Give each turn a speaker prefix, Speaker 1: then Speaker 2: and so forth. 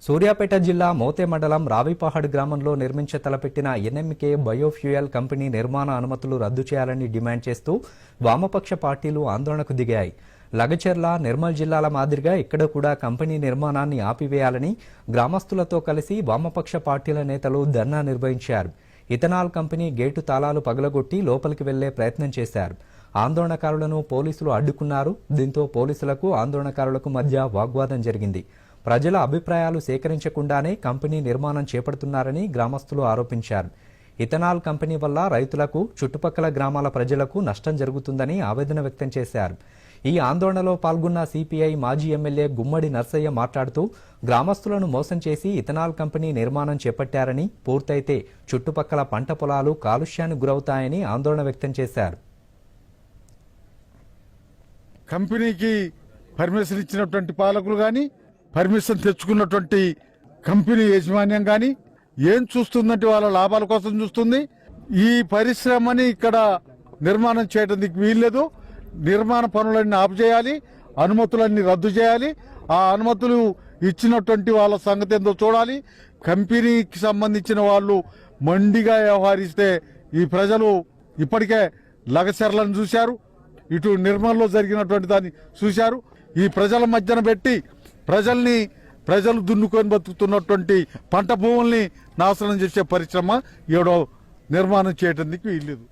Speaker 1: సూర్యాపేట జిల్లా మోతే మండలం రావిపహాడ్ గ్రామంలో నిర్మించ తలపెట్టిన ఎన్ఎంకే బయోఫ్యూయల్ కంపెనీ నిర్మాణ అనుమతులు రద్దు చేయాలని డిమాండ్ చేస్తూ వామపక్ష పార్టీలు ఆందోళనకు దిగాయి. లగచెర్ల, నిర్మల్ జిల్లాల మాదిరిగా ఇక్కడ కూడా కంపెనీ నిర్మాణాన్ని ఆపివేయాలని గ్రామస్తులతో కలిసి వామపక్ష పార్టీల నేతలు ధర్నా నిర్వహించారు. ఇథనాల్ కంపెనీ గేటు తాళాలు పగలగొట్టి లోపలికి వెళ్లే ప్రయత్నం చేశారు. ఆందోళనకారులను పోలీసులు అడ్డుకున్నారు. దీంతో పోలీసులకు ఆందోళనకారులకు మధ్య వాగ్వాదం జరిగింది. ప్రజల అభిప్రాయాలు సేకరించకుండానే కంపెనీ నిర్మాణం చేపడుతున్నారని గ్రామస్తులు ఆరోపించారు. ఇథనాల్ కంపెనీ వల్ల రైతులకు, చుట్టుపక్కల గ్రామాల ప్రజలకు నష్టం జరుగుతుందని ఆవేదన వ్యక్తం చేశారు. ఈ ఆందోళనలో పాల్గొన్న సిపిఐ మాజీ ఎమ్మెల్యే గుమ్మడి నర్సయ్య మాట్లాడుతూ గ్రామస్తులను మోసం చేసి ఇథనాల్ కంపెనీ నిర్మాణం చేపట్టారని, పూర్తయితే చుట్టుపక్కల పంట పొలాలు కాలుష్యానికి గురవుతాయని ఆందోళన వ్యక్తం చేశారు.
Speaker 2: కంపెనీకి పర్మిషన్ ఇచ్చినటువంటి పాలకులు కానీ, పర్మిషన్ తెచ్చుకున్నటువంటి కంపెనీ యాజమాన్యం కానీ ఏం చూస్తుందంటే వాళ్ళ లాభాల కోసం చూస్తుంది. ఈ పరిశ్రమని ఇక్కడ నిర్మాణం చేయడానికి వీల్లేదు. నిర్మాణ పనులన్నీ ఆపు చేయాలి, అనుమతులన్నీ రద్దు చేయాలి. ఆ అనుమతులు ఇచ్చినటువంటి వాళ్ళ సంగతి ఏందో చూడాలి. కంపెనీకి సంబంధించిన వాళ్ళు మొండిగా వ్యవహరిస్తే ఈ ప్రజలు ఇప్పటికే లగచెర్లను చూశారు, ఇటు నిర్మల్లో జరిగినటువంటి దాన్ని చూశారు. ఈ ప్రజల మధ్యన పెట్టి ప్రజలు దున్నుకొని బతుకుతున్నటువంటి పంట భూముల్ని నాశనం చేసే పరిశ్రమ ఏడో నిర్మాణం చేయడానికి వీల్లేదు.